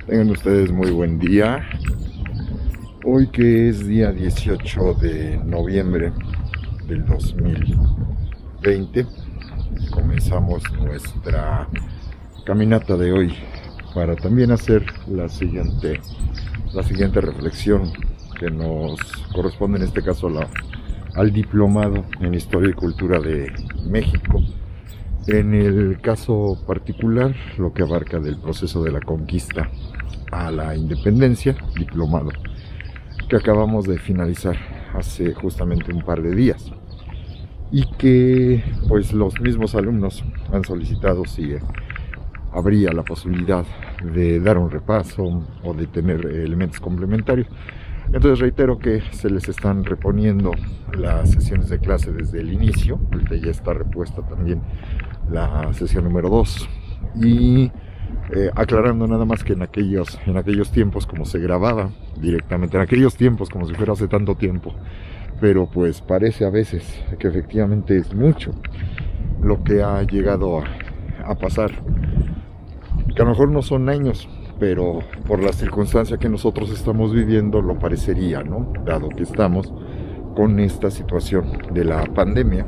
Tengan ustedes muy buen día. Hoy que es día 18 de noviembre del 2020, comenzamos nuestra caminata de hoy para también hacer la siguiente reflexión que nos corresponde en este caso al diplomado en Historia y Cultura de México. En el caso particular, lo que abarca del proceso de la conquista a la independencia, diplomado que acabamos de finalizar hace justamente un par de días y que pues los mismos alumnos han solicitado si habría la posibilidad de dar un repaso o de tener elementos complementarios. Entonces reitero que se les están reponiendo las sesiones de clase desde el inicio. Ahorita ya está repuesta también la sesión número 2 y aclarando nada más que en aquellos tiempos, como se grababa directamente, en aquellos tiempos como si fuera hace tanto tiempo, pero pues parece a veces que efectivamente es mucho lo que ha llegado a pasar, que a lo mejor no son años, pero por la circunstancia que nosotros estamos viviendo lo parecería, ¿no? Dado que estamos con esta situación de la pandemia,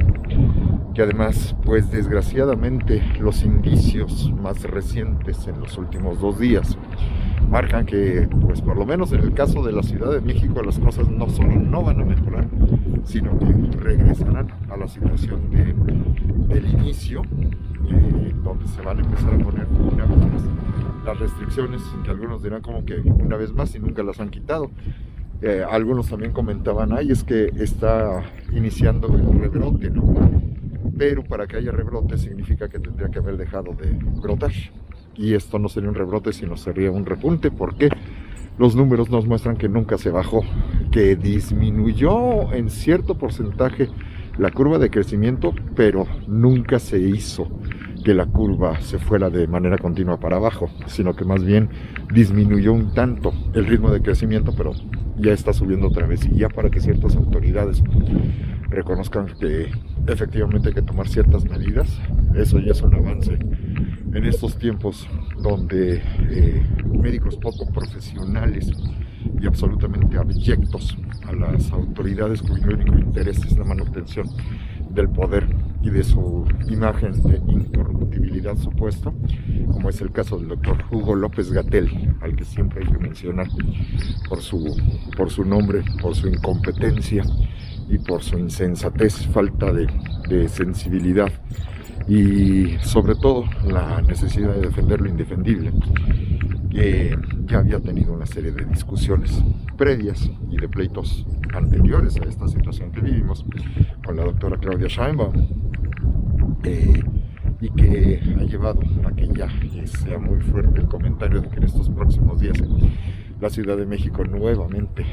que además, pues desgraciadamente, los indicios más recientes en los últimos 2 días marcan que, pues por lo menos en el caso de la Ciudad de México, las cosas no solo no van a mejorar, sino que regresarán a la situación del inicio, donde se van a empezar a poner una vez más las restricciones, que algunos dirán como que una vez más y nunca las han quitado. Algunos también comentaban, es que está iniciando el rebrote, ¿no? Pero para que haya rebrote significa que tendría que haber dejado de brotar. Y esto no sería un rebrote, sino sería un repunte, porque los números nos muestran que nunca se bajó, que disminuyó en cierto porcentaje la curva de crecimiento, pero nunca se hizo que la curva se fuera de manera continua para abajo, sino que más bien disminuyó un tanto el ritmo de crecimiento, pero ya está subiendo otra vez. Y ya para que ciertas autoridades reconozcan que efectivamente hay que tomar ciertas medidas, eso ya es un avance en estos tiempos donde médicos poco profesionales y absolutamente abyectos a las autoridades cuyo único interés es la manutención del poder y de su imagen de incorruptibilidad supuesta, como es el caso del doctor Hugo López-Gatell, al que siempre hay que mencionar por su nombre, por su incompetencia y por su insensatez, falta de sensibilidad y sobre todo la necesidad de defender lo indefendible, que ya había tenido una serie de discusiones previas y de pleitos anteriores a esta situación que vivimos con la doctora Claudia Sheinbaum, y que ha llevado a que ya sea muy fuerte el comentario de que en estos próximos días la Ciudad de México nuevamente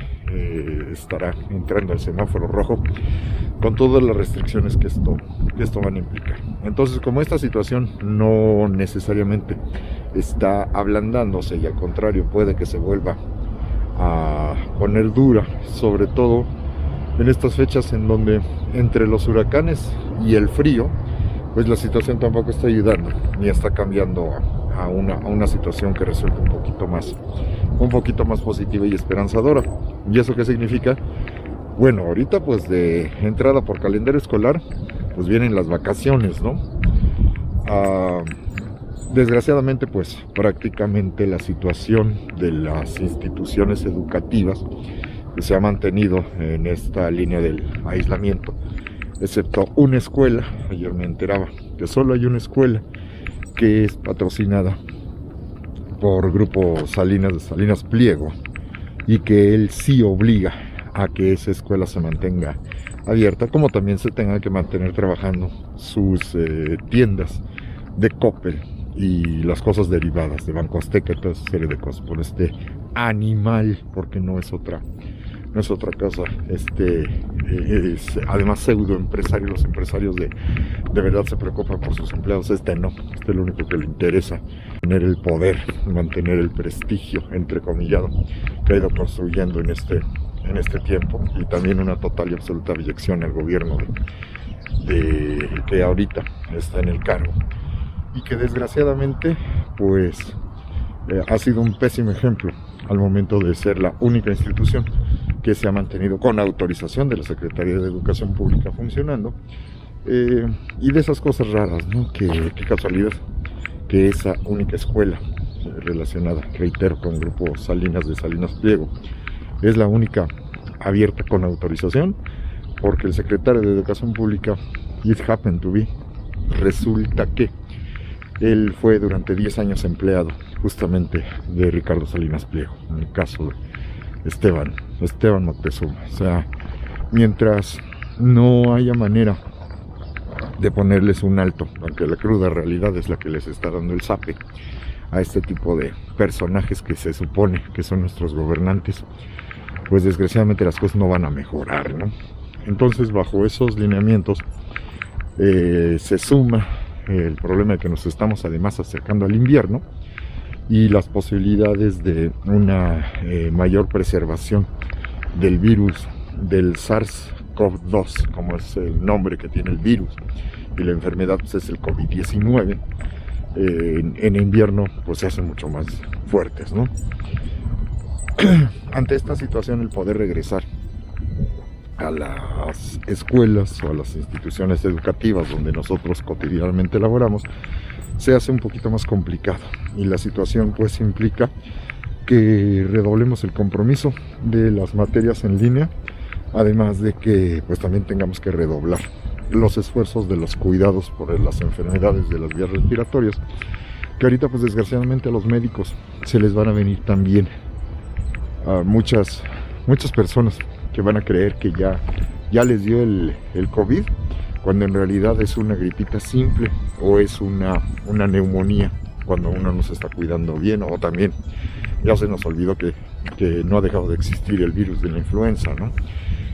estará entrando al semáforo rojo con todas las restricciones que esto van a implicar. Entonces, como esta situación no necesariamente está ablandándose y al contrario puede que se vuelva a poner dura, sobre todo en estas fechas en donde entre los huracanes y el frío, pues la situación tampoco está ayudando ni está cambiando a una situación que resulte un poquito más positiva y esperanzadora. ¿Y eso qué significa? Bueno, ahorita pues de entrada por calendario escolar pues vienen las vacaciones, ¿no? Desgraciadamente pues prácticamente la situación de las instituciones educativas que se ha mantenido en esta línea del aislamiento, excepto una escuela. Ayer me enteraba que solo hay una escuela que es patrocinada por Grupo Salinas de Salinas Pliego y que él sí obliga a que esa escuela se mantenga abierta, como también se tenga que mantener trabajando sus tiendas de Coppel y las cosas derivadas de Banco Azteca y toda esa serie de cosas por este animal, porque no es otra cosa, es además pseudo empresario. Los empresarios de verdad se preocupan por sus empleados, no, lo único que le interesa, tener el poder, mantener el prestigio, entrecomillado, que ha ido construyendo en este tiempo, y también una total y absoluta abyección al gobierno de que ahorita está en el cargo, y que desgraciadamente pues ha sido un pésimo ejemplo al momento de ser la única institución que se ha mantenido con autorización de la Secretaría de Educación Pública funcionando, y de esas cosas raras, ¿no? Qué casualidad que esa única escuela relacionada, reitero, con el grupo Salinas de Salinas Pliego, es la única abierta con autorización, porque el secretario de Educación Pública, it happened to be, resulta que él fue durante 10 años empleado justamente de Ricardo Salinas Pliego, en el caso de Esteban Moctezuma. O sea, mientras no haya manera de ponerles un alto, aunque la cruda realidad es la que les está dando el zape a este tipo de personajes que se supone que son nuestros gobernantes, pues desgraciadamente las cosas no van a mejorar, ¿no? Entonces, bajo esos lineamientos se suma el problema de que nos estamos además acercando al invierno, y las posibilidades de una mayor preservación del virus, del SARS-CoV-2, como es el nombre que tiene el virus, y la enfermedad pues es el COVID-19, en invierno pues se hacen mucho más fuertes, ¿no? Ante esta situación, el poder regresar a las escuelas o a las instituciones educativas donde nosotros cotidianamente laboramos se hace un poquito más complicado, y la situación pues implica que redoblemos el compromiso de las materias en línea, además de que pues también tengamos que redoblar los esfuerzos de los cuidados por las enfermedades de las vías respiratorias, que ahorita pues desgraciadamente a los médicos se les van a venir también a muchas personas que van a creer que ya les dio el COVID, cuando en realidad es una gripita simple o es una neumonía, cuando uno no se está cuidando bien, o también ya se nos olvidó que no ha dejado de existir el virus de la influenza, ¿no?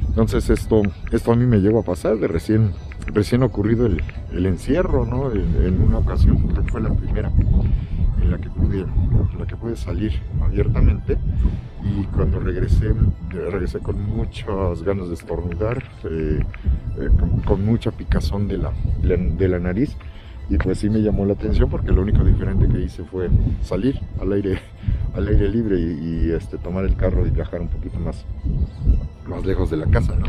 Entonces esto a mí me llegó a pasar de recién ocurrido el encierro, ¿no? En una ocasión, creo que fue la primera en la que pude salir abiertamente, y cuando regresé con muchas ganas de estornudar, con mucha picazón de la nariz, y pues sí me llamó la atención, porque lo único diferente que hice fue salir al aire libre y tomar el carro y viajar un poquito más lejos de la casa, ¿no?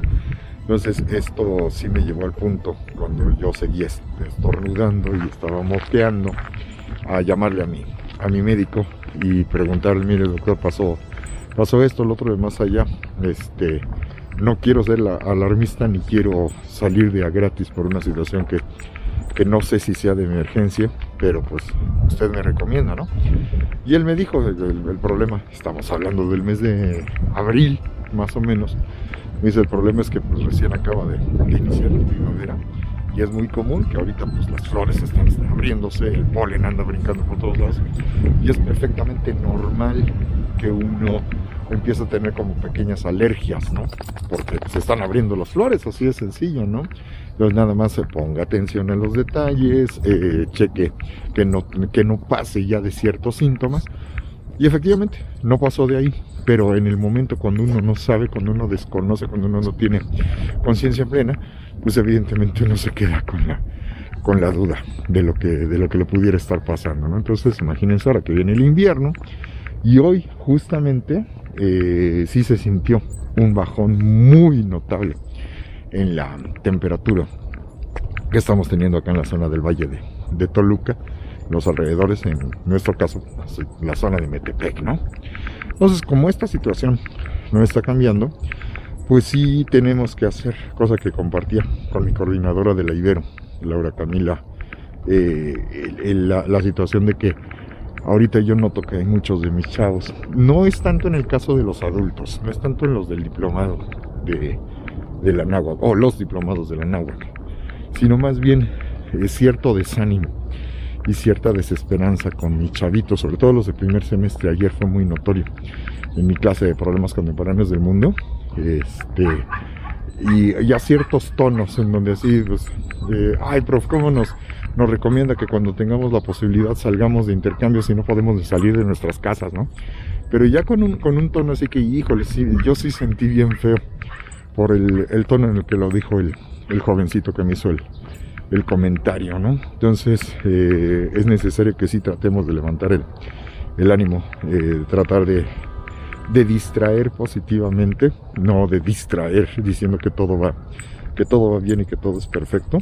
Entonces esto sí me llevó al punto, cuando yo seguía estornudando y estaba moqueando, a llamarle a mi médico y preguntarle: mire doctor, pasó esto, lo otro, de más allá, no quiero ser alarmista ni quiero salir de a gratis por una situación que no sé si sea de emergencia, pero pues usted me recomienda, ¿no? Y él me dijo el problema, estamos hablando del mes de abril más o menos, me dice: el problema es que pues recién acaba de iniciar la primavera, y es muy común que ahorita pues las flores están abriéndose, el polen anda brincando por todos lados, y es perfectamente normal que uno empieza a tener como pequeñas alergias, ¿no? Porque se están abriendo las flores, así de sencillo, ¿no? Entonces nada más se ponga atención a los detalles, cheque que no pase ya de ciertos síntomas, y efectivamente no pasó de ahí. Pero en el momento, cuando uno no sabe, cuando uno desconoce, cuando uno no tiene conciencia plena, pues evidentemente uno se queda con la duda de lo que le pudiera estar pasando, ¿no? Entonces imagínense ahora que viene el invierno, y hoy justamente sí se sintió un bajón muy notable en la temperatura que estamos teniendo acá en la zona del Valle de Toluca, los alrededores, en nuestro caso la zona de Metepec, ¿no? Entonces, como esta situación no está cambiando, pues sí tenemos que hacer, cosa que compartía con mi coordinadora de la Ibero, Laura Camila, la situación de que ahorita yo noto que hay muchos de mis chavos. No es tanto en el caso de los adultos, no es tanto en los del diplomado de la náhuatl, o los diplomados de la náhuatl, sino más bien cierto desánimo y cierta desesperanza con mis chavitos, sobre todo los de primer semestre. Ayer fue muy notorio en mi clase de problemas contemporáneos del mundo, y ya ciertos tonos en donde así, pues, ay, prof, ¿cómo nos recomienda que cuando tengamos la posibilidad salgamos de intercambio si no podemos salir de nuestras casas, ¿no? Pero ya con un tono así que, híjole, sí, yo sí sentí bien feo por el tono en el que lo dijo el jovencito que me hizo el comentario, ¿no? Entonces es necesario que sí tratemos de levantar el ánimo, tratar de distraer positivamente, no de distraer diciendo que todo va bien y que todo es perfecto,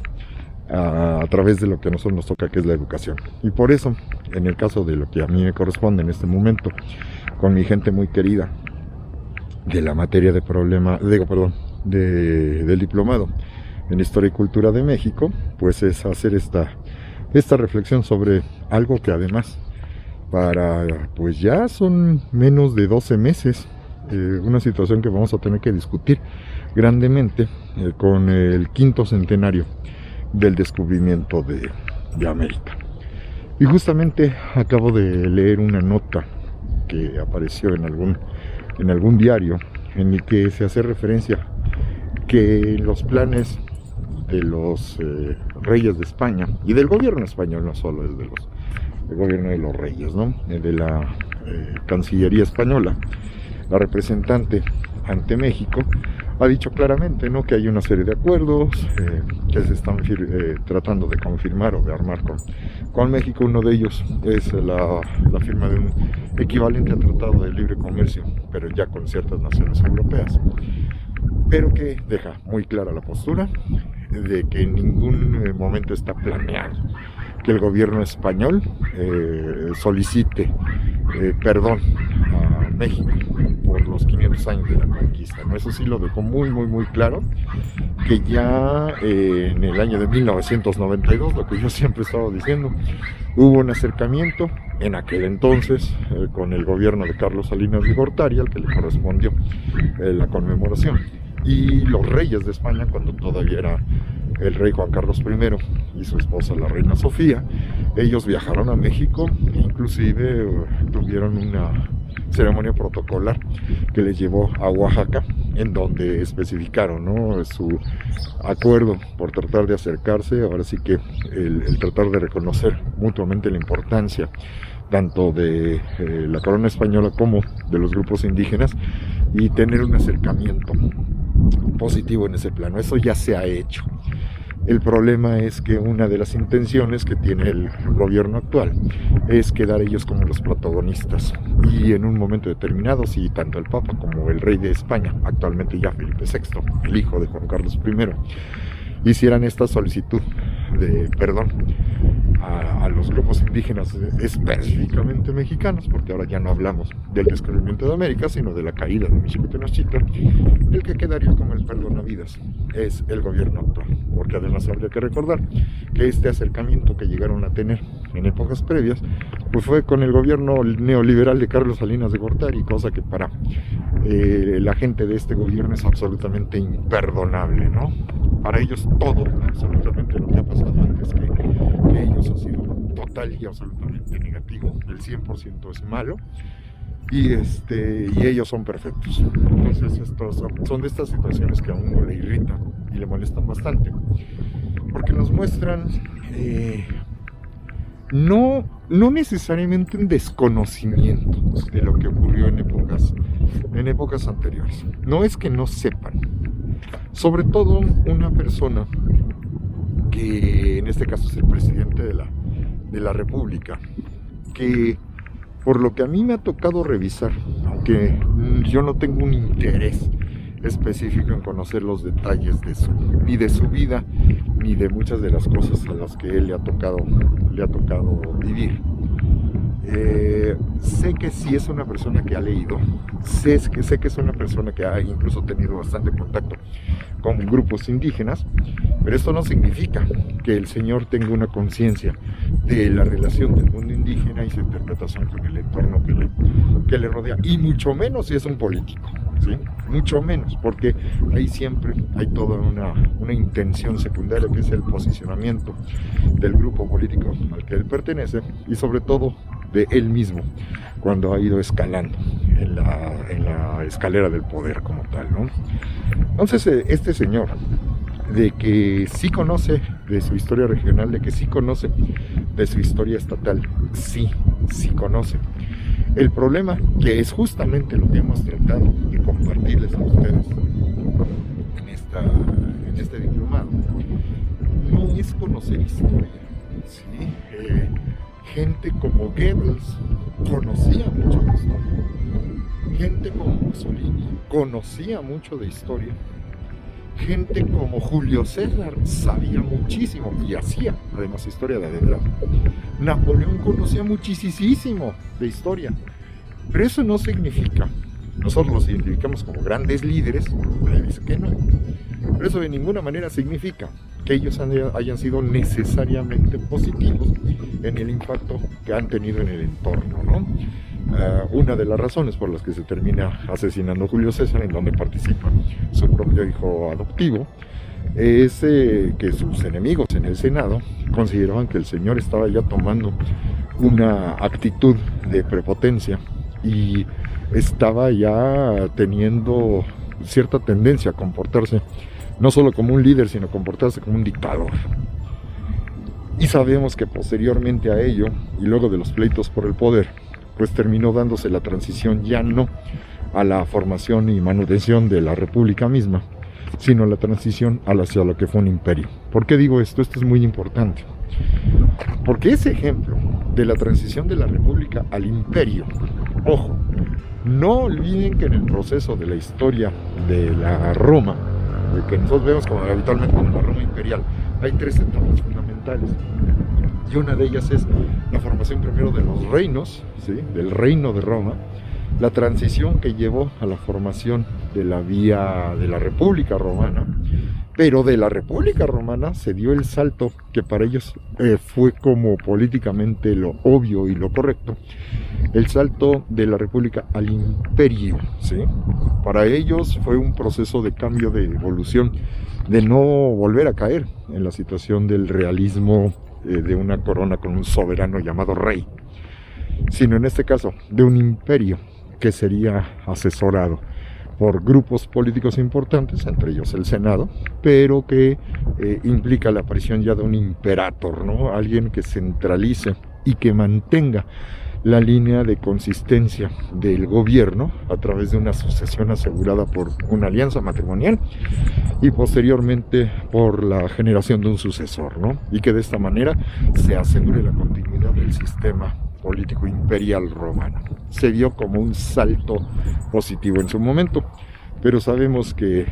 a través de lo que a nosotros nos toca, que es la educación. Y por eso, en el caso de lo que a mí me corresponde en este momento, con mi gente muy querida de la materia de del diplomado en Historia y Cultura de México, pues es hacer esta reflexión sobre algo que además pues ya son menos de 12 meses, una situación que vamos a tener que discutir grandemente con el 5º centenario del descubrimiento de América. Y justamente acabo de leer una nota que apareció en algún diario, en el que se hace referencia que los planes de los reyes de España y del gobierno español, no solo es del gobierno de los reyes, ¿no? De la Cancillería española, la representante ante México ha dicho claramente, ¿no?, que hay una serie de acuerdos que se están tratando de confirmar o de armar con México. Uno de ellos es la firma de un equivalente a tratado de libre comercio, pero ya con ciertas naciones europeas, pero que deja muy clara la postura de que en ningún momento está planeado que el gobierno español solicite perdón a México por los 500 años de la conquista, ¿no? Eso sí lo dejó muy, muy, muy claro, que ya en el año de 1992, lo que yo siempre he estado diciendo, hubo un acercamiento en aquel entonces con el gobierno de Carlos Salinas de Gortari, al que le correspondió la conmemoración, y los reyes de España, cuando todavía era el rey Juan Carlos I y su esposa la reina Sofía, ellos viajaron a México, inclusive tuvieron una ceremonia protocolar que les llevó a Oaxaca, en donde especificaron, ¿no?, su acuerdo por tratar de acercarse, ahora sí que el tratar de reconocer mutuamente la importancia tanto de la corona española como de los grupos indígenas, y tener un acercamiento positivo en ese plano. Eso ya se ha hecho. El problema es que una de las intenciones que tiene el gobierno actual es quedar ellos como los protagonistas, y en un momento determinado, si tanto el Papa como el rey de España, actualmente ya Felipe VI, el hijo de Juan Carlos I, hicieran esta solicitud de perdón a los grupos indígenas, específicamente mexicanos, porque ahora ya no hablamos del descubrimiento de América, sino de la caída de México Tenochtitlan, el que quedaría como el perdonavidas es el gobierno actual, porque además habría que recordar que este acercamiento que llegaron a tener en épocas previas, pues fue con el gobierno neoliberal de Carlos Salinas de Gortari, cosa que para la gente de este gobierno es absolutamente imperdonable, ¿no? Para ellos todo, absolutamente lo que ha pasado antes que ellos ha sido total y absolutamente negativo. El 100% es malo, y ellos son perfectos. Entonces estos son de estas situaciones que a uno le irritan y le molestan bastante, porque nos muestran no necesariamente un desconocimiento de lo que ocurrió en épocas anteriores. No es que no sepan, sobre todo una persona que en este caso es el presidente de la República, que por lo que a mí me ha tocado revisar, aunque yo no tengo un interés específico en conocer los detalles ni de su vida, ni de muchas de las cosas a las que él le ha tocado vivir. Sé que sí es una persona que ha leído, sé que es una persona que ha incluso tenido bastante contacto con grupos indígenas, pero esto no significa que el señor tenga una conciencia de la relación del mundo indígena indígena y su interpretación con el entorno que le rodea, y mucho menos si es un político, ¿sí? Mucho menos, porque ahí siempre hay toda una intención secundaria, que es el posicionamiento del grupo político al que él pertenece, y sobre todo de él mismo, cuando ha ido escalando en la escalera del poder como tal, ¿no? Entonces, este señor, de que sí conoce de su historia regional, de que sí conoce de su historia estatal, sí conoce. El problema, que es justamente lo que hemos tratado de compartirles a ustedes en este diplomado, no es conocer historia, ¿sí? Gente como Goebbels conocía mucho de historia, gente como Mussolini conocía mucho de historia, gente como Julio César sabía muchísimo y hacía además historia de verdad. Napoleón conocía muchísimo de historia, pero eso no significa, nosotros los identificamos como grandes líderes, nadie dice que no, pero eso de ninguna manera significa que ellos hayan sido necesariamente positivos en el impacto que han tenido en el entorno, ¿no? Una de las razones por las que se termina asesinando Julio César, en donde participa su propio hijo adoptivo, es que sus enemigos en el Senado consideraban que el señor estaba ya tomando una actitud de prepotencia y estaba ya teniendo cierta tendencia a comportarse no solo como un líder, sino comportarse como un dictador. Y sabemos que posteriormente a ello, y luego de los pleitos por el poder, pues terminó dándose la transición ya no a la formación y manutención de la república misma, sino la transición hacia lo que fue un imperio. ¿Por qué digo esto? Esto es muy importante. Porque ese ejemplo de la transición de la república al imperio, ojo, no olviden que en el proceso de la historia de la Roma, que nosotros vemos como habitualmente como la Roma imperial, hay tres etapas fundamentales. Y una de ellas es la formación primero de los reinos, ¿sí? Del reino de Roma, la transición que llevó a la formación de la vía de la República Romana, pero de la República Romana se dio el salto que para ellos fue como políticamente lo obvio y lo correcto, el salto de la República al imperio, ¿sí? Para ellos fue un proceso de cambio, de evolución, de no volver a caer en la situación del realismo de una corona con un soberano llamado rey, sino en este caso de un imperio que sería asesorado por grupos políticos importantes, entre ellos el Senado, pero que implica la aparición ya de un imperator, ¿no? Alguien que centralice y que mantenga la línea de consistencia del gobierno a través de una sucesión asegurada por una alianza matrimonial y posteriormente por la generación de un sucesor, ¿no? Y que de esta manera se asegure la continuidad del sistema político imperial romano. Se vio como un salto positivo en su momento, pero sabemos que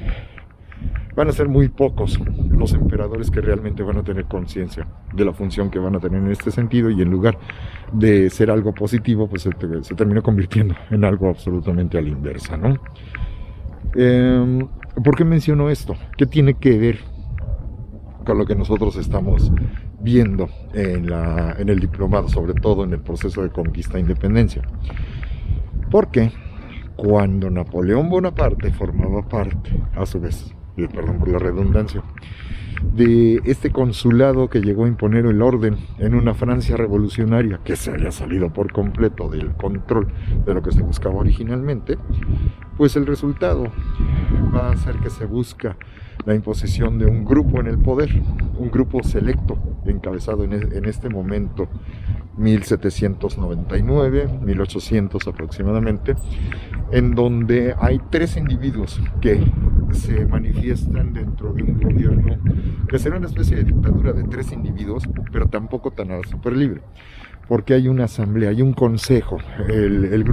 van a ser muy pocos los emperadores que realmente van a tener conciencia de la función que van a tener en este sentido, y en lugar de ser algo positivo, pues se terminó convirtiendo en algo absolutamente a la inversa, ¿no? ¿Por qué menciono esto? ¿Qué tiene que ver con lo que nosotros estamos viendo en el diplomado, sobre todo en el proceso de conquista e independencia? Porque cuando Napoleón Bonaparte formaba parte, a su vez, perdón por la redundancia, de este consulado que llegó a imponer el orden en una Francia revolucionaria que se había salido por completo del control de lo que se buscaba originalmente, pues el resultado va a ser que se busca la imposición de un grupo en el poder, un grupo selecto, encabezado en este momento 1799, 1800 aproximadamente, en donde hay tres individuos que se manifiestan dentro de un gobierno que será una especie de dictadura de tres individuos, pero tampoco tan a la super libre, porque hay una asamblea, hay un consejo, el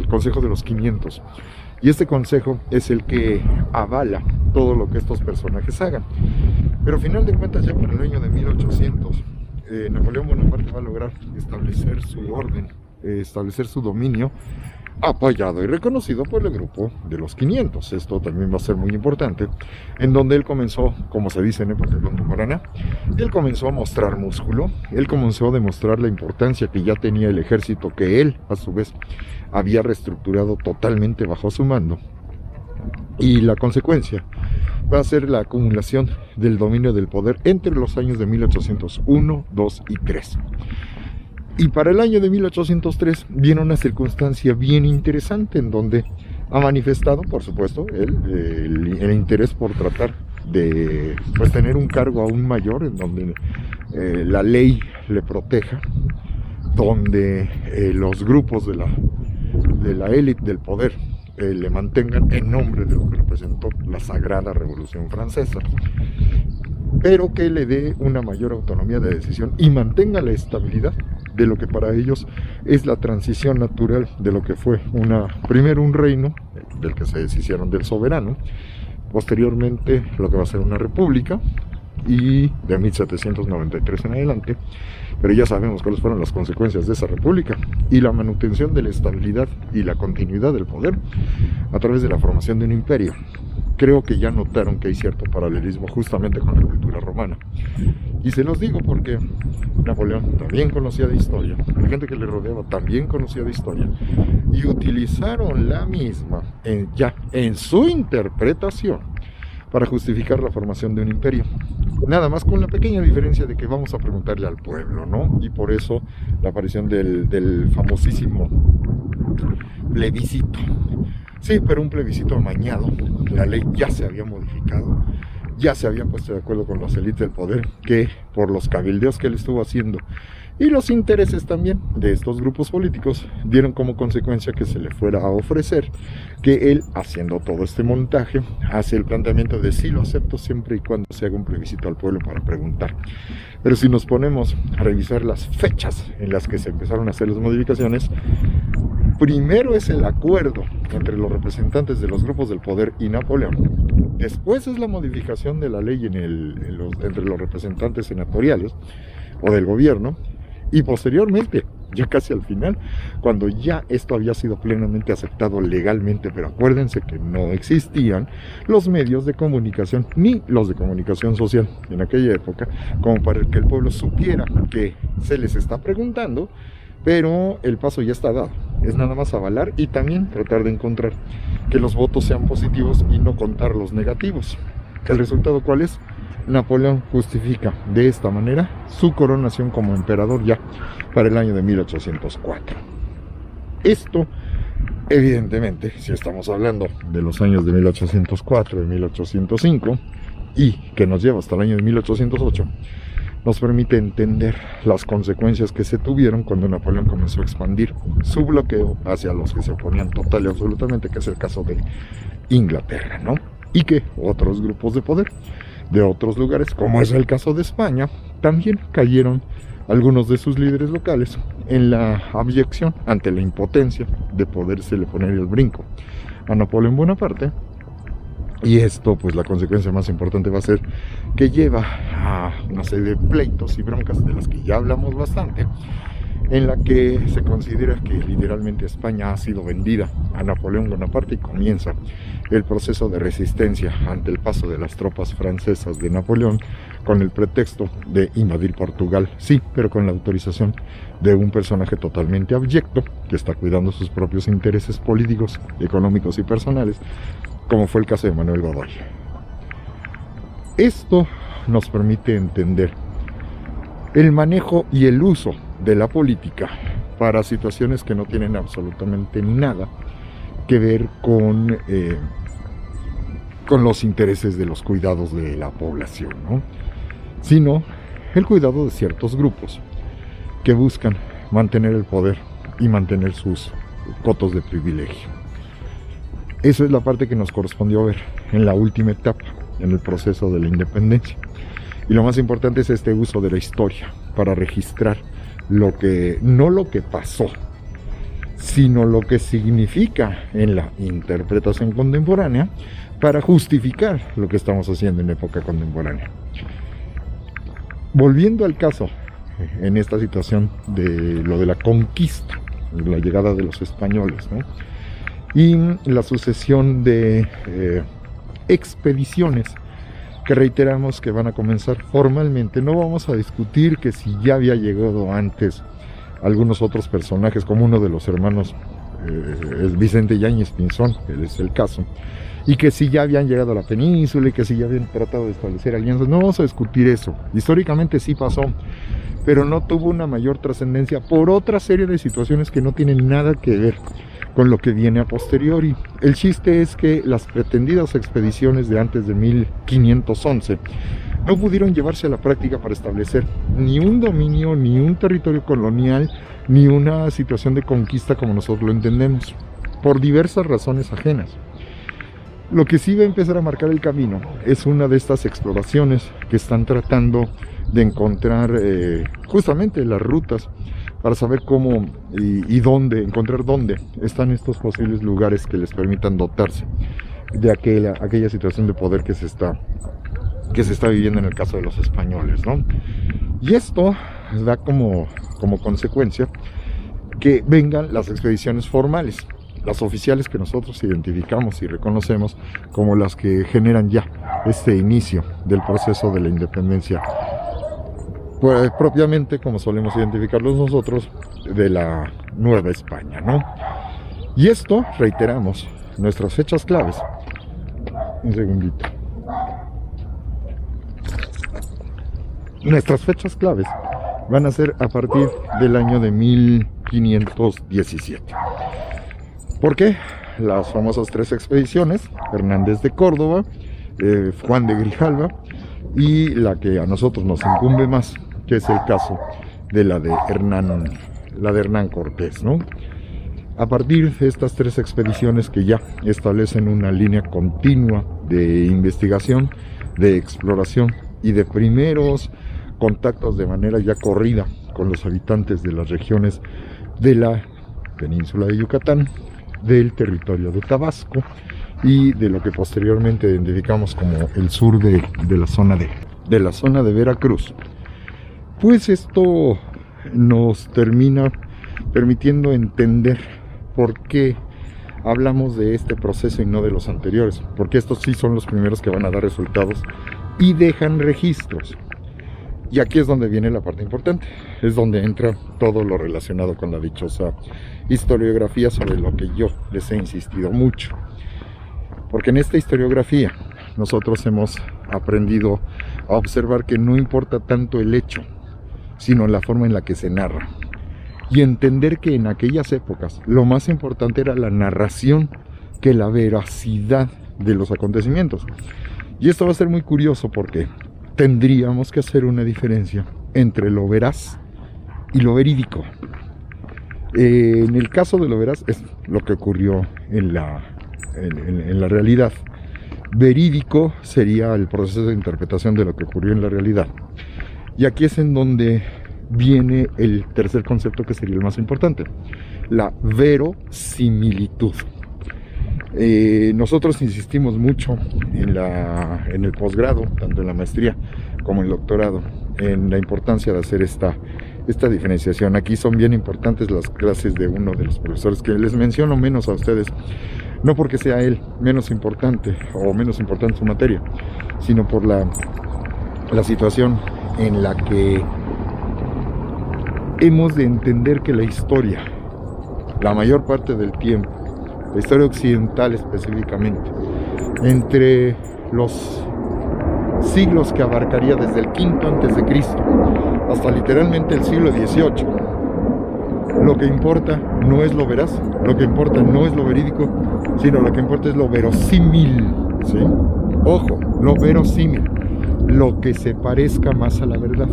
consejo de los 500, y este consejo es el que avala todo lo que estos personajes hagan. Pero al final de cuentas, ya para el año de 1800, Napoleón Bonaparte va a lograr establecer su orden, establecer su dominio apoyado y reconocido por el grupo de los 500. Esto también va a ser muy importante, en donde él comenzó, como se dice en época contemporánea, él comenzó a mostrar músculo, él comenzó a demostrar la importancia que ya tenía el ejército, que él, a su vez, había reestructurado totalmente bajo su mando, y la consecuencia va a ser la acumulación del dominio del poder entre los años de 1801, 2 y 3. Y para el año de 1803 viene una circunstancia bien interesante en donde ha manifestado, por supuesto, el interés por tratar de pues, tener un cargo aún mayor, en donde la ley le proteja, donde los grupos de la élite del poder le mantengan en nombre de lo que representó la Sagrada Revolución Francesa, pero que le dé una mayor autonomía de decisión y mantenga la estabilidad de lo que para ellos es la transición natural de lo que fue primero un reino del que se deshicieron del soberano, posteriormente lo que va a ser una república, y de 1793 en adelante, pero ya sabemos cuáles fueron las consecuencias de esa república y la manutención de la estabilidad y la continuidad del poder a través de la formación de un imperio. Creo que ya notaron que hay cierto paralelismo justamente con la cultura romana, y se los digo porque Napoleón también conocía de historia, la gente que le rodeaba también conocía de historia, y utilizaron la misma ya en su interpretación para justificar la formación de un imperio. Nada más con la pequeña diferencia de que vamos a preguntarle al pueblo, ¿no? Y por eso la aparición del famosísimo plebiscito. Sí, pero un plebiscito amañado. La ley ya se había modificado, ya se habían puesto de acuerdo con las élites del poder, que por los cabildeos que él estuvo haciendo y los intereses también de estos grupos políticos, dieron como consecuencia que se le fuera a ofrecer que él, haciendo todo este montaje, hace el planteamiento de sí lo acepto siempre y cuando se haga un plebiscito al pueblo para preguntar. Pero si nos ponemos a revisar las fechas en las que se empezaron a hacer las modificaciones, primero es el acuerdo entre los representantes de los grupos del poder y Napoleón. Después es la modificación de la ley entre los representantes senatoriales o del gobierno. Y posteriormente, ya casi al final, cuando ya esto había sido plenamente aceptado legalmente, pero acuérdense que no existían los medios de comunicación, ni los de comunicación social en aquella época, como para que el pueblo supiera que se les está preguntando, pero el paso ya está dado. Es nada más avalar y también tratar de encontrar que los votos sean positivos y no contar los negativos. ¿El resultado cuál es? Napoleón justifica de esta manera su coronación como emperador ya para el año de 1804. Esto, evidentemente, si estamos hablando de los años de 1804, de 1805 y que nos lleva hasta el año de 1808, nos permite entender las consecuencias que se tuvieron cuando Napoleón comenzó a expandir su bloqueo hacia los que se oponían total y absolutamente, que es el caso de Inglaterra, ¿no? Y que otros grupos de poder de otros lugares, como es el caso de España, también cayeron algunos de sus líderes locales en la abyección ante la impotencia de podérsele poner el brinco a Napoleón Bonaparte. Y esto, pues la consecuencia más importante va a ser que lleva a una serie de pleitos y broncas de las que ya hablamos bastante, en la que se considera que literalmente España ha sido vendida a Napoleón Bonaparte y comienza el proceso de resistencia ante el paso de las tropas francesas de Napoleón con el pretexto de invadir Portugal, sí, pero con la autorización de un personaje totalmente abyecto que está cuidando sus propios intereses políticos, económicos y personales, como fue el caso de Manuel Godoy. Esto nos permite entender el manejo y el uso de la política para situaciones que no tienen absolutamente nada que ver con los intereses de los cuidados de la población, ¿no? Sino el cuidado de ciertos grupos que buscan mantener el poder y mantener sus cotos de privilegio. Esa es la parte que nos correspondió ver en la última etapa, en el proceso de la independencia. Y lo más importante es este uso de la historia para registrar no lo que pasó, sino lo que significa en la interpretación contemporánea para justificar lo que estamos haciendo en época contemporánea. Volviendo al caso, en esta situación de lo de la conquista, la llegada de los españoles, ¿no? y la sucesión de expediciones que reiteramos que van a comenzar formalmente. No vamos a discutir que si ya había llegado antes algunos otros personajes, como uno de los hermanos es Vicente Yáñez Pinzón, que es el caso, y que si ya habían llegado a la península y que si ya habían tratado de establecer alianzas. No vamos a discutir eso. Históricamente sí pasó, pero no tuvo una mayor trascendencia por otra serie de situaciones que no tienen nada que ver con lo que viene a posteriori. El chiste es que las pretendidas expediciones de antes de 1511 no pudieron llevarse a la práctica para establecer ni un dominio, ni un territorio colonial, ni una situación de conquista como nosotros lo entendemos, por diversas razones ajenas. Lo que sí va a empezar a marcar el camino es una de estas exploraciones que están tratando de encontrar justamente las rutas para saber cómo y dónde, encontrar dónde están estos posibles lugares que les permitan dotarse de aquella situación de poder que se está viviendo en el caso de los españoles, ¿no? Y esto da como consecuencia que vengan las expediciones formales, las oficiales que nosotros identificamos y reconocemos como las que generan ya este inicio del proceso de la independencia, pues, propiamente como solemos identificarlos nosotros, de la Nueva España, ¿no? Y esto, reiteramos, nuestras fechas claves. Un segundito. Nuestras fechas claves van a ser a partir del año de 1517. ¿Por qué? Las famosas 3 expediciones: Hernández de Córdoba, Juan de Grijalva, y la que a nosotros nos incumbe más, que es el caso de la de Hernán Cortés, ¿no? A partir de estas 3 expediciones que ya establecen una línea continua de investigación, de exploración y de primeros contactos de manera ya corrida con los habitantes de las regiones de la península de Yucatán, del territorio de Tabasco y de lo que posteriormente identificamos como el sur de la zona de Veracruz, pues esto nos termina permitiendo entender por qué hablamos de este proceso y no de los anteriores, porque estos sí son los primeros que van a dar resultados y dejan registros. Y aquí es donde viene la parte importante, es donde entra todo lo relacionado con la dichosa historiografía, sobre lo que yo les he insistido mucho. Porque en esta historiografía nosotros hemos aprendido a observar que no importa tanto el hecho, sino la forma en la que se narra. Y entender que en aquellas épocas lo más importante era la narración que la veracidad de los acontecimientos. Y esto va a ser muy curioso porque tendríamos que hacer una diferencia entre lo veraz y lo verídico. En el caso de lo veraz es lo que ocurrió en la realidad. Verídico sería el proceso de interpretación de lo que ocurrió en la realidad. Y aquí es en donde viene el tercer concepto, que sería el más importante: la verosimilitud. Nosotros insistimos mucho en el posgrado, tanto en la maestría como en el doctorado, en la importancia de hacer esta diferenciación. Aquí son bien importantes las clases de uno de los profesores que les menciono menos a ustedes, no porque sea él menos importante o menos importante su materia, sino por la situación en la que hemos de entender que la historia, la mayor parte del tiempo, la historia occidental específicamente, entre los siglos que abarcaría desde el V a.C. hasta literalmente el siglo XVIII, lo que importa no es lo veraz, lo que importa no es lo verídico, sino lo que importa es lo verosímil, ¿sí? Ojo, lo verosímil, lo que se parezca más a la verdad.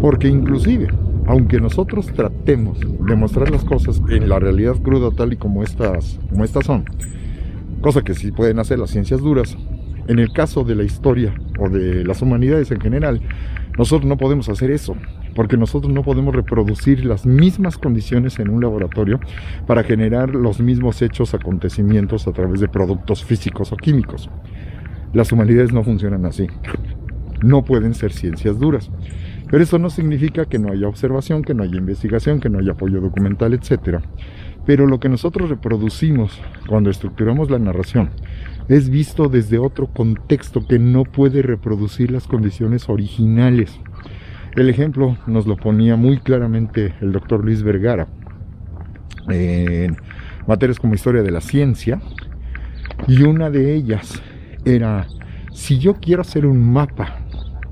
Porque inclusive, aunque nosotros tratemos de mostrar las cosas en la realidad cruda tal y como estas son, cosa que sí pueden hacer las ciencias duras, en el caso de la historia o de las humanidades en general, nosotros no podemos hacer eso, porque nosotros no podemos reproducir las mismas condiciones en un laboratorio para generar los mismos hechos, acontecimientos a través de productos físicos o químicos. Las humanidades no funcionan así, no pueden ser ciencias duras. Pero eso no significa que no haya observación, que no haya investigación, que no haya apoyo documental, etc. Pero lo que nosotros reproducimos cuando estructuramos la narración es visto desde otro contexto que no puede reproducir las condiciones originales. El ejemplo nos lo ponía muy claramente el doctor Luis Vergara en materias como historia de la ciencia, y una de ellas era: si yo quiero hacer un mapa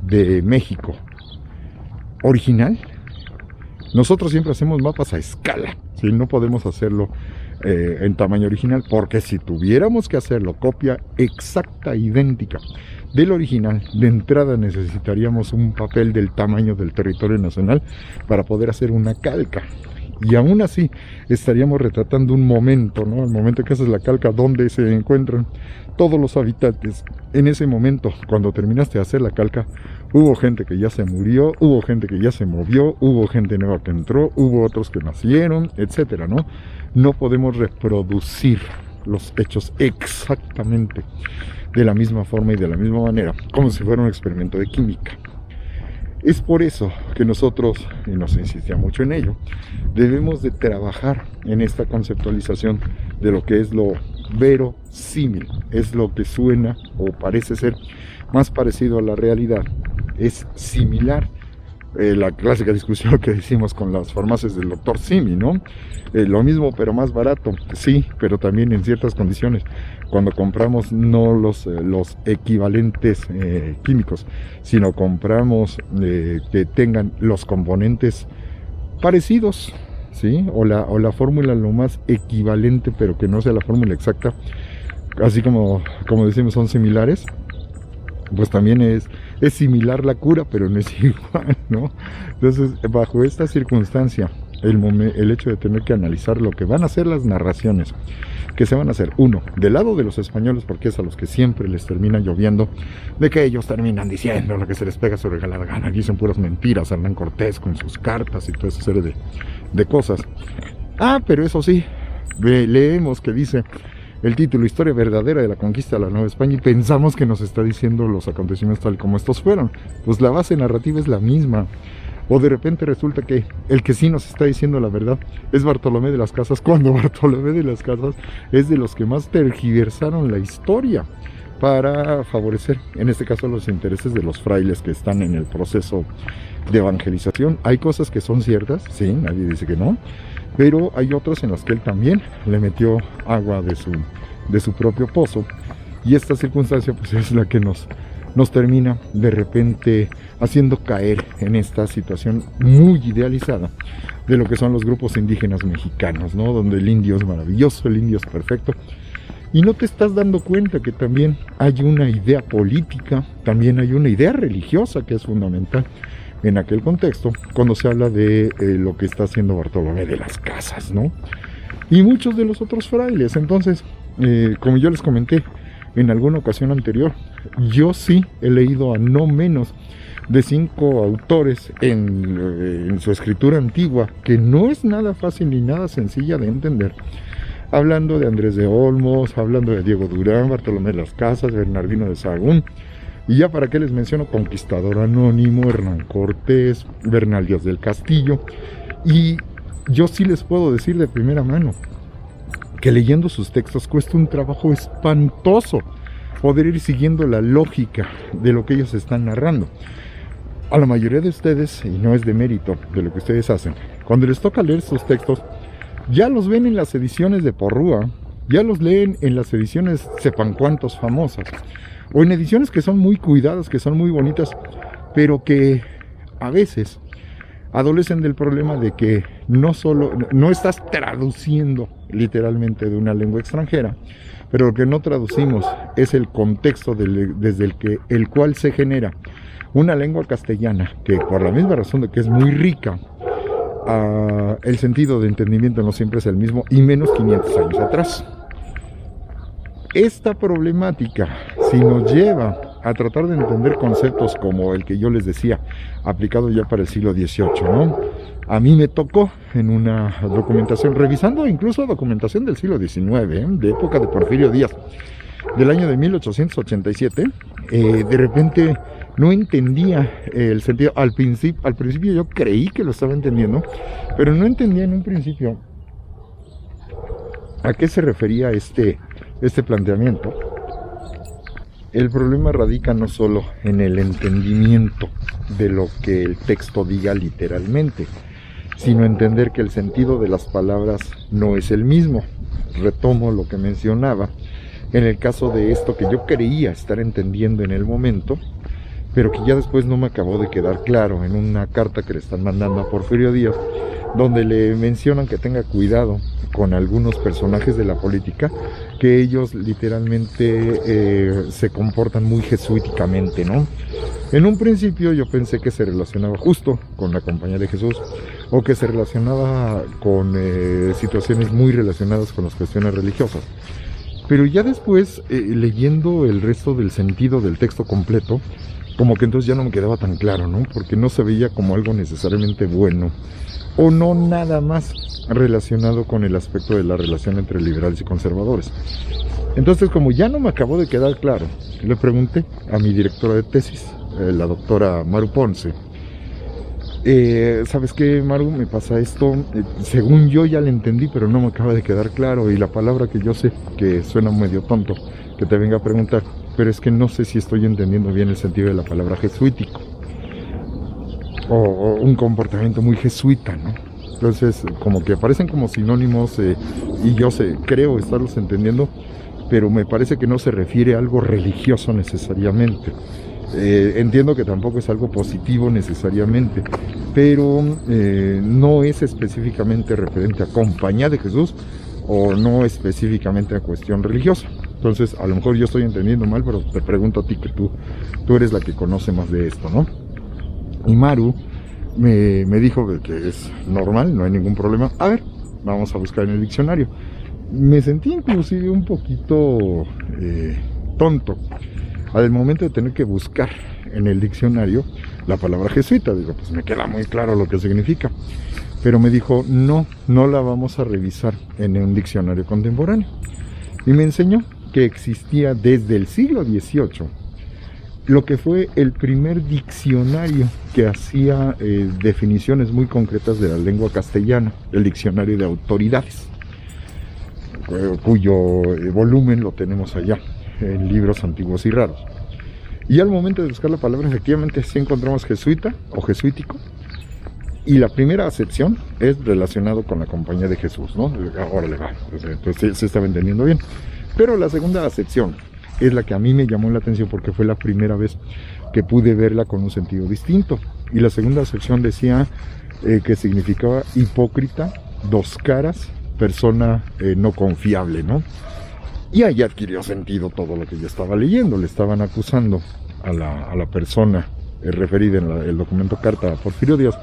de México original, nosotros siempre hacemos mapas a escala, ¿sí? No podemos hacerlo en tamaño original, porque si tuviéramos que hacerlo copia exacta, idéntica del original, de entrada necesitaríamos un papel del tamaño del territorio nacional para poder hacer una calca. Y aún así estaríamos retratando un momento, ¿no? El momento que haces la calca, donde se encuentran todos los habitantes. En ese momento, cuando terminaste de hacer la calca, hubo gente que ya se murió, hubo gente que ya se movió, hubo gente nueva que entró, hubo otros que nacieron, etcétera, ¿no? No podemos reproducir los hechos exactamente de la misma forma y de la misma manera, como si fuera un experimento de química. Es por eso que nosotros, y nos insistía mucho en ello, debemos de trabajar en esta conceptualización de lo que es lo verosímil, es lo que suena o parece ser más parecido a la realidad, es similar. La clásica discusión que decimos con las farmacias del doctor Simi, ¿no? Lo mismo pero más barato, sí, pero también en ciertas condiciones. Cuando compramos no los equivalentes químicos, sino compramos que tengan los componentes parecidos, ¿sí? O la fórmula lo más equivalente, pero que no sea la fórmula exacta, así como decimos, son similares. Pues también es similar la cura, pero no es igual, ¿no? Entonces, bajo esta circunstancia, el hecho de tener que analizar lo que van a ser las narraciones que se van a hacer, uno, del lado de los españoles, porque es a los que siempre les termina lloviendo, de que ellos terminan diciendo lo que se les pega sobre la gana, dicen puras mentiras, Hernán Cortés con sus cartas y toda esa serie de cosas. Pero eso sí, leemos que dice el título: Historia verdadera de la conquista de la Nueva España, y pensamos que nos está diciendo los acontecimientos tal como estos fueron. Pues la base narrativa es la misma. O de repente resulta que el que sí nos está diciendo la verdad es Bartolomé de las Casas, cuando Bartolomé de las Casas es de los que más tergiversaron la historia para favorecer, en este caso, los intereses de los frailes que están en el proceso de evangelización. Hay cosas que son ciertas, sí, nadie dice que no, pero hay otras en las que él también le metió agua de su propio pozo, y esta circunstancia pues es la que nos termina de repente haciendo caer en esta situación muy idealizada de lo que son los grupos indígenas mexicanos, ¿no? Donde el indio es maravilloso, el indio es perfecto, y no te estás dando cuenta que también hay una idea política, también hay una idea religiosa que es fundamental en aquel contexto, cuando se habla de lo que está haciendo Bartolomé de las Casas, ¿no? Y muchos de los otros frailes. Entonces, como yo les comenté en alguna ocasión anterior, yo sí he leído a no menos de 5 autores en su escritura antigua, que no es nada fácil ni nada sencilla de entender, hablando de Andrés de Olmos, hablando de Diego Durán, Bartolomé de las Casas, Bernardino de Sahagún, y ya para qué les menciono Conquistador Anónimo, Hernán Cortés, Bernal Díaz del Castillo. Y yo sí les puedo decir de primera mano que leyendo sus textos cuesta un trabajo espantoso poder ir siguiendo la lógica de lo que ellos están narrando. A la mayoría de ustedes, y no es de mérito de lo que ustedes hacen, cuando les toca leer sus textos, ya los ven en las ediciones de Porrúa, ya los leen en las ediciones sepan cuántos famosas, o en ediciones que son muy cuidadas, que son muy bonitas, pero que a veces adolecen del problema de que no estás traduciendo literalmente de una lengua extranjera, pero lo que no traducimos es el contexto desde el cual se genera una lengua castellana, que por la misma razón de que es muy rica, el sentido de entendimiento no siempre es el mismo, y menos 500 años atrás. Esta problemática, si nos lleva a tratar de entender conceptos como el que yo les decía, aplicado ya para el siglo XVIII, ¿no? A mí me tocó en una documentación, revisando incluso documentación del siglo XIX, de época de Porfirio Díaz, del año de 1887, de repente no entendía el sentido. Al principio yo creí que lo estaba entendiendo, pero no entendía en un principio ¿A qué se refería este planteamiento? El problema radica no solo en el entendimiento de lo que el texto diga literalmente, sino entender que el sentido de las palabras no es el mismo. Retomo lo que mencionaba en el caso de esto que yo creía estar entendiendo en el momento, pero que ya después no me acabó de quedar claro en una carta que le están mandando a Porfirio Díaz, donde le mencionan que tenga cuidado con algunos personajes de la política, que ellos literalmente se comportan muy jesuíticamente, ¿no? En un principio yo pensé que se relacionaba justo con la Compañía de Jesús, o que se relacionaba con situaciones muy relacionadas con las cuestiones religiosas. Pero ya después, leyendo el resto del sentido del texto completo, como que entonces ya no me quedaba tan claro, ¿no? Porque no se veía como algo necesariamente bueno, o no nada más relacionado con el aspecto de la relación entre liberales y conservadores. Entonces, como ya no me acabó de quedar claro, le pregunté a mi directora de tesis, la doctora Maru Ponce, ¿sabes qué, Maru? Me pasa esto, según yo ya le entendí, pero no me acaba de quedar claro, y la palabra que yo sé, que suena medio tonto, que te venga a preguntar, pero es que no sé si estoy entendiendo bien el sentido de la palabra jesuítico, o un comportamiento muy jesuita, ¿no? Entonces, como que aparecen como sinónimos, y yo creo estarlos entendiendo, pero me parece que no se refiere a algo religioso necesariamente. Entiendo que tampoco es algo positivo necesariamente, pero no es específicamente referente a Compañía de Jesús, o no específicamente a cuestión religiosa. Entonces, a lo mejor yo estoy entendiendo mal, pero te pregunto a ti, que tú eres la que conoce más de esto, ¿no? Y Maru me dijo que es normal, no hay ningún problema. A ver, vamos a buscar en el diccionario. Me sentí inclusive un poquito tonto al momento de tener que buscar en el diccionario la palabra jesuita. Digo, pues me queda muy claro lo que significa. Pero me dijo, no la vamos a revisar en un diccionario contemporáneo. Y me enseñó que existía desde el siglo XVIII lo que fue el primer diccionario que hacía definiciones muy concretas de la lengua castellana, el diccionario de autoridades, cuyo volumen lo tenemos allá en Libros Antiguos y Raros. Y al momento de buscar la palabra, efectivamente sí encontramos jesuita o jesuítico, y la primera acepción es relacionado con la Compañía de Jesús, ¿no? Ahora le va, entonces se estaba entendiendo bien. Pero la segunda acepción es la que a mí me llamó la atención, porque fue la primera vez que pude verla con un sentido distinto. Y la segunda acepción decía que significaba hipócrita, dos caras, persona no confiable, ¿no? Y ahí adquirió sentido todo lo que yo estaba leyendo. Le estaban acusando a la persona referida en el documento carta a Porfirio Díaz,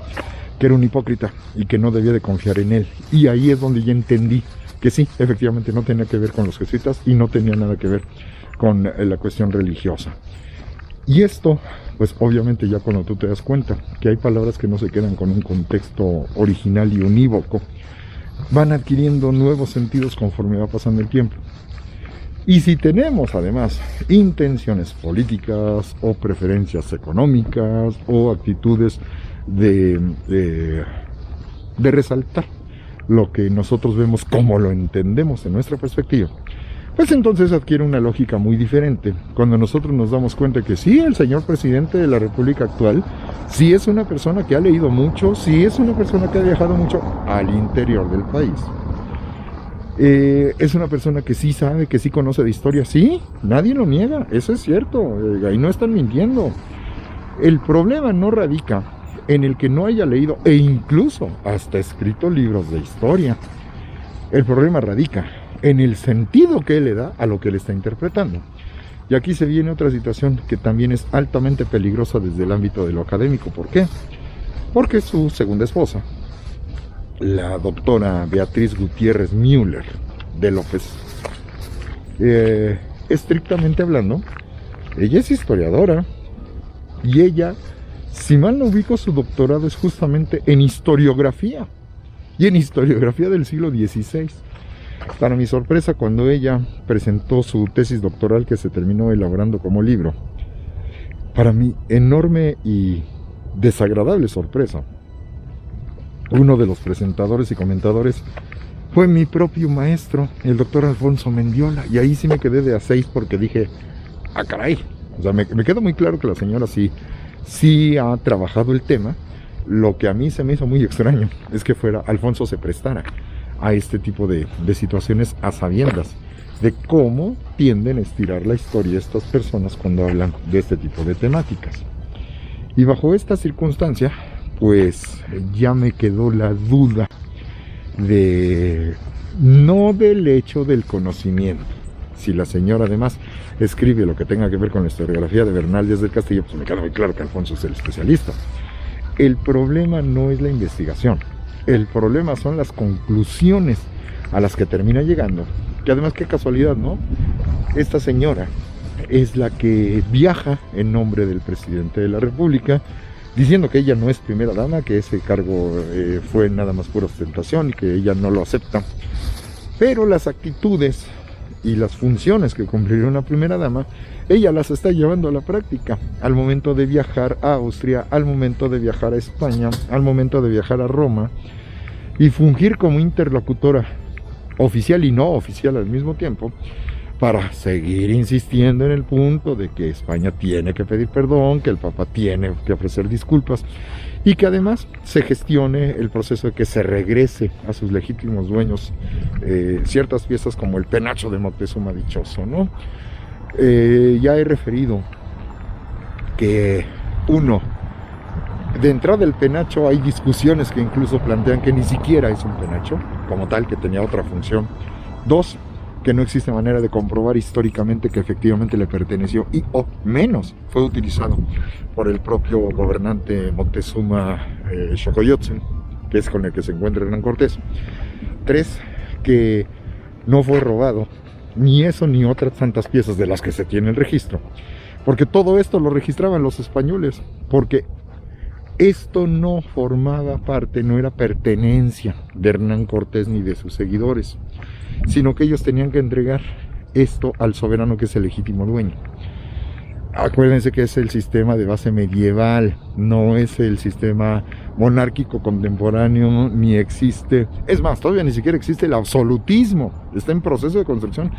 que era un hipócrita y que no debía de confiar en él. Y ahí es donde ya entendí que sí, efectivamente no tenía que ver con los jesuitas y no tenía nada que ver con la cuestión religiosa. Y esto, pues obviamente ya cuando tú te das cuenta que hay palabras que no se quedan con un contexto original y unívoco, van adquiriendo nuevos sentidos conforme va pasando el tiempo. Y si tenemos además intenciones políticas o preferencias económicas o actitudes de resaltar lo que nosotros vemos como lo entendemos en nuestra perspectiva, pues entonces adquiere una lógica muy diferente. Cuando nosotros nos damos cuenta que sí, el señor presidente de la República actual sí es una persona que ha leído mucho, sí es una persona que ha viajado mucho al interior del país, es una persona que sí sabe, que sí conoce de historia, sí, nadie lo niega, eso es cierto, ahí no están mintiendo. El problema no radica en el que no haya leído e incluso hasta escrito libros de historia. El problema radica en el sentido que él le da a lo que él está interpretando. Y aquí se viene otra situación que también es altamente peligrosa desde el ámbito de lo académico. ¿Por qué? Porque su segunda esposa, la doctora Beatriz Gutiérrez Müller de López, estrictamente hablando, ella es historiadora, y ella, si mal no ubico, su doctorado es justamente en historiografía, y en historiografía del siglo XVI. Para mi sorpresa, cuando ella presentó su tesis doctoral, que se terminó elaborando como libro, para mi enorme y desagradable sorpresa, uno de los presentadores y comentadores fue mi propio maestro, el doctor Alfonso Mendiola, y ahí sí me quedé de a 6 porque dije, ah, caray, o sea, me quedó muy claro que la señora sí ha trabajado el tema. Lo que a mí se me hizo muy extraño es que Alfonso se prestara a este tipo de situaciones a sabiendas de cómo tienden a estirar la historia estas personas cuando hablan de este tipo de temáticas. Y bajo esta circunstancia, pues ya me quedó la duda no del hecho del conocimiento. Si la señora además escribe lo que tenga que ver con la historiografía de Bernal Díaz del Castillo, pues me queda muy claro que Alfonso es el especialista. El problema no es la investigación, el problema son las conclusiones a las que termina llegando, que además qué casualidad, ¿no? Esta señora es la que viaja en nombre del presidente de la República, diciendo que ella no es primera dama, que ese cargo fue nada más pura ostentación y que ella no lo acepta. Pero las actitudes y las funciones que cumpliría una primera dama, ella las está llevando a la práctica, al momento de viajar a Austria, al momento de viajar a España, al momento de viajar a Roma, y fungir como interlocutora oficial y no oficial al mismo tiempo, para seguir insistiendo en el punto de que España tiene que pedir perdón, que el Papa tiene que ofrecer disculpas y que además se gestione el proceso de que se regrese a sus legítimos dueños ciertas piezas como el penacho de Moctezuma dichoso, ¿no? Ya he referido que de entrada del penacho hay discusiones que incluso plantean que ni siquiera es un penacho como tal, que tenía otra función. 2, que no existe manera de comprobar históricamente que efectivamente le perteneció y o menos fue utilizado por el propio gobernante Moctezuma Xocoyotzin, que es con el que se encuentra Hernán Cortés. 3, que no fue robado ni eso ni otras tantas piezas de las que se tiene el registro, porque todo esto lo registraban los españoles, porque esto no formaba parte, no era pertenencia de Hernán Cortés ni de sus seguidores, sino que ellos tenían que entregar esto al soberano, que es el legítimo dueño. Acuérdense que es el sistema de base medieval, no es el sistema monárquico contemporáneo, ni existe, es más, todavía ni siquiera existe el absolutismo, está en proceso de construcción,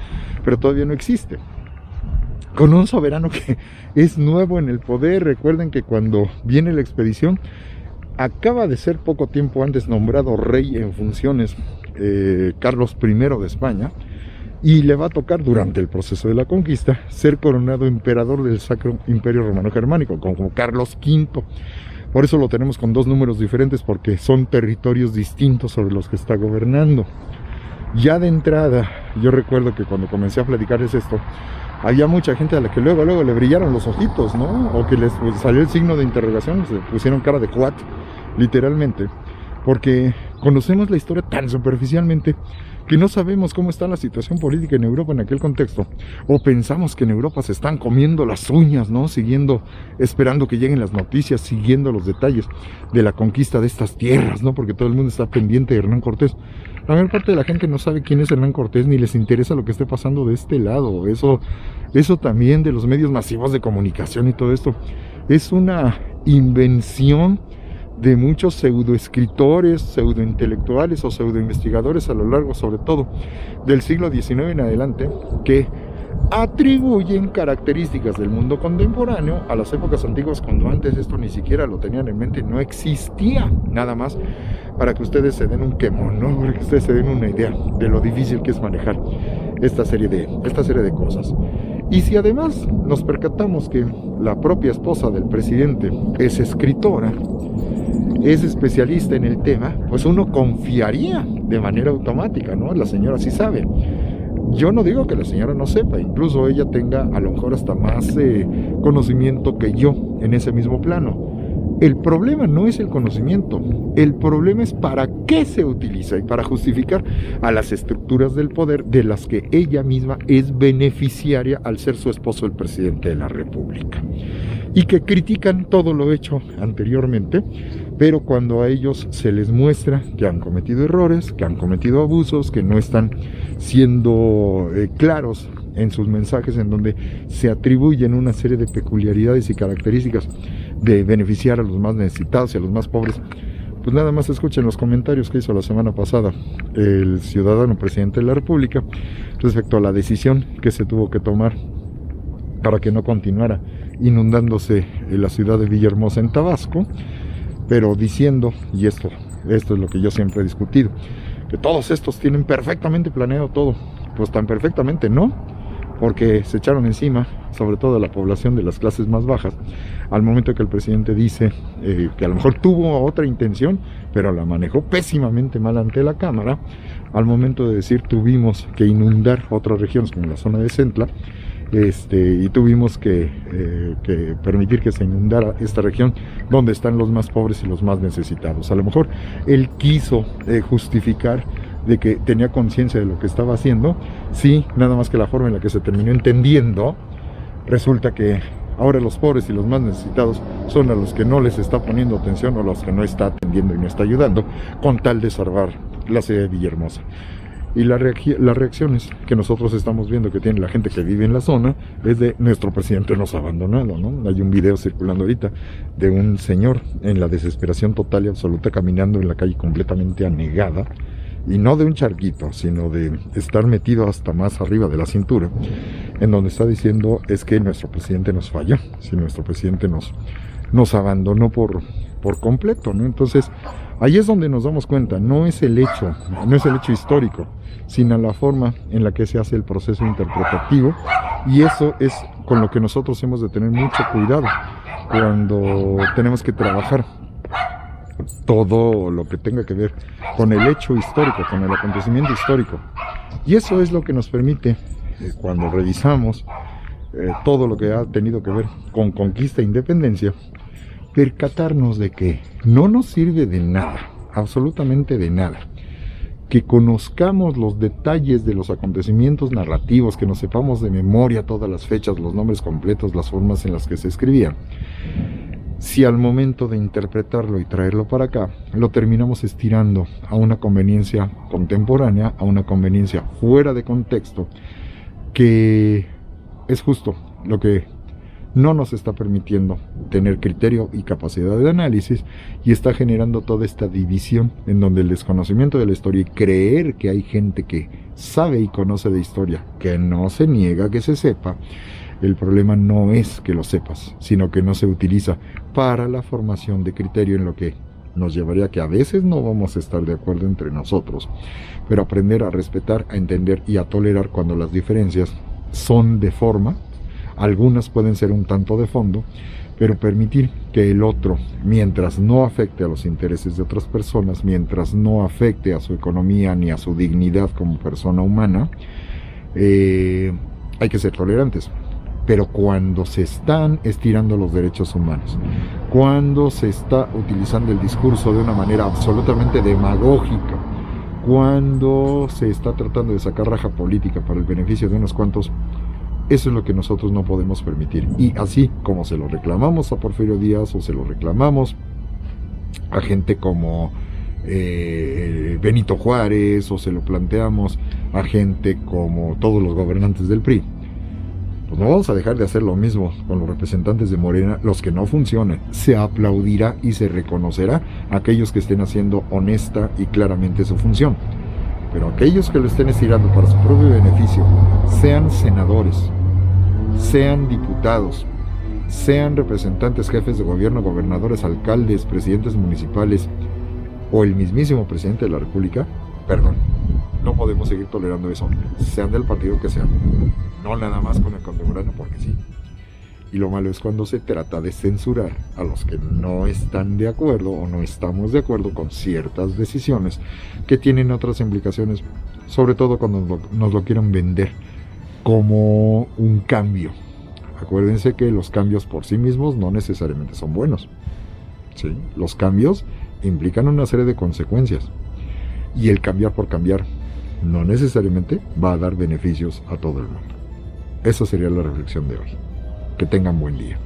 pero todavía no existe. Con un soberano que es nuevo en el poder. Recuerden que cuando viene la expedición, acaba de ser poco tiempo antes nombrado rey en funciones Carlos I de España, y le va a tocar durante el proceso de la conquista ser coronado emperador del Sacro Imperio Romano Germánico, como Carlos V. Por eso lo tenemos con 2 números diferentes, porque son territorios distintos sobre los que está gobernando. Ya de entrada, yo recuerdo que cuando comencé a platicarles esto, había mucha gente a la que luego le brillaron los ojitos, ¿no? O que les salió el signo de interrogación, se pusieron cara de what, literalmente, porque conocemos la historia tan superficialmente que no sabemos cómo está la situación política en Europa en aquel contexto, o pensamos que en Europa se están comiendo las uñas, ¿no? Esperando que lleguen las noticias, siguiendo los detalles de la conquista de estas tierras, ¿no? Porque todo el mundo está pendiente de Hernán Cortés. La mayor parte de la gente no sabe quién es Hernán Cortés, ni les interesa lo que esté pasando de este lado. Eso también de los medios masivos de comunicación y todo esto es una invención de muchos pseudoescritores, pseudointelectuales o pseudoinvestigadores a lo largo, sobre todo, del siglo XIX en adelante, que atribuyen características del mundo contemporáneo a las épocas antiguas, cuando antes esto ni siquiera lo tenían en mente, no existía. Nada más para que ustedes se den un quemón, ¿no? Para que ustedes se den una idea de lo difícil que es manejar esta serie de cosas. Y si además nos percatamos que la propia esposa del presidente es escritora, es especialista en el tema, pues uno confiaría de manera automática, ¿no? La señora sí sabe. Yo no digo que la señora no sepa, incluso ella tenga a lo mejor hasta más conocimiento que yo en ese mismo plano. El problema no es el conocimiento, el problema es para qué se utiliza y para justificar a las estructuras del poder de las que ella misma es beneficiaria al ser su esposo el presidente de la República. Y que critican todo lo hecho anteriormente, pero cuando a ellos se les muestra que han cometido errores, que han cometido abusos, que no están siendo claros en sus mensajes, en donde se atribuyen una serie de peculiaridades y características de beneficiar a los más necesitados y a los más pobres, pues nada más escuchen los comentarios que hizo la semana pasada el ciudadano presidente de la República respecto a la decisión que se tuvo que tomar para que no continuara inundándose la ciudad de Villahermosa en Tabasco, pero diciendo, y esto es lo que yo siempre he discutido, que todos estos tienen perfectamente planeado todo. Pues tan perfectamente no, porque se echaron encima, sobre todo a la población de las clases más bajas, al momento que el presidente dice que a lo mejor tuvo otra intención, pero la manejó pésimamente mal ante la Cámara, al momento de decir tuvimos que inundar otras regiones como la zona de Centla, y tuvimos que permitir que se inundara esta región donde están los más pobres y los más necesitados. A lo mejor él quiso justificar de que tenía conciencia de lo que estaba haciendo, sí, nada más que la forma en la que se terminó entendiendo, resulta que ahora los pobres y los más necesitados son a los que no les está poniendo atención o a los que no está atendiendo y no está ayudando con tal de salvar la ciudad de Villahermosa. Y las reacciones que nosotros estamos viendo que tiene la gente que vive en la zona es de nuestro presidente nos ha abandonado, ¿no? Hay un video circulando ahorita de un señor en la desesperación total y absoluta caminando en la calle completamente anegada, y no de un charquito, sino de estar metido hasta más arriba de la cintura, en donde está diciendo es que nuestro presidente nos falla, si nuestro presidente nos abandonó por completo, ¿no? Entonces, ahí es donde nos damos cuenta, no es el hecho histórico, sino la forma en la que se hace el proceso interpretativo, y eso es con lo que nosotros hemos de tener mucho cuidado cuando tenemos que trabajar todo lo que tenga que ver con el hecho histórico, con el acontecimiento histórico. Y eso es lo que nos permite, cuando revisamos todo lo que ha tenido que ver con conquista e independencia, percatarnos de que no nos sirve de nada, absolutamente de nada, que conozcamos los detalles de los acontecimientos narrativos, que nos sepamos de memoria todas las fechas, los nombres completos, las formas en las que se escribían, si al momento de interpretarlo y traerlo para acá, lo terminamos estirando a una conveniencia contemporánea, a una conveniencia fuera de contexto, que es justo lo que no nos está permitiendo tener criterio y capacidad de análisis, y está generando toda esta división en donde el desconocimiento de la historia y creer que hay gente que sabe y conoce de historia, que no se niega que se sepa. El problema no es que lo sepas, sino que no se utiliza para la formación de criterio, en lo que nos llevaría a que a veces no vamos a estar de acuerdo entre nosotros, pero aprender a respetar, a entender y a tolerar cuando las diferencias son de forma, algunas pueden ser un tanto de fondo, pero permitir que el otro, mientras no afecte a los intereses de otras personas, mientras no afecte a su economía ni a su dignidad como persona humana, hay que ser tolerantes. Pero cuando se están estirando los derechos humanos, cuando se está utilizando el discurso de una manera absolutamente demagógica, cuando se está tratando de sacar raja política para el beneficio de unos cuantos, eso es lo que nosotros no podemos permitir. Y así como se lo reclamamos a Porfirio Díaz, o se lo reclamamos a gente como Benito Juárez, o se lo planteamos a gente como todos los gobernantes del PRI, pues no vamos a dejar de hacer lo mismo con los representantes de Morena, los que no funcionen. Se aplaudirá y se reconocerá a aquellos que estén haciendo honesta y claramente su función. Pero aquellos que lo estén estirando para su propio beneficio, sean senadores, sean diputados, sean representantes, jefes de gobierno, gobernadores, alcaldes, presidentes municipales o el mismísimo presidente de la República, perdón, no podemos seguir tolerando eso, sean del partido que sean, no nada más con el contemporáneo porque sí. Y lo malo es cuando se trata de censurar a los que no están de acuerdo o no estamos de acuerdo con ciertas decisiones que tienen otras implicaciones, sobre todo cuando nos lo quieran vender como un cambio. Acuérdense que los cambios por sí mismos no necesariamente son buenos, ¿sí? Los cambios implican una serie de consecuencias, y el cambiar por cambiar no necesariamente va a dar beneficios a todo el mundo. Esa sería la reflexión de hoy. Que tengan buen día.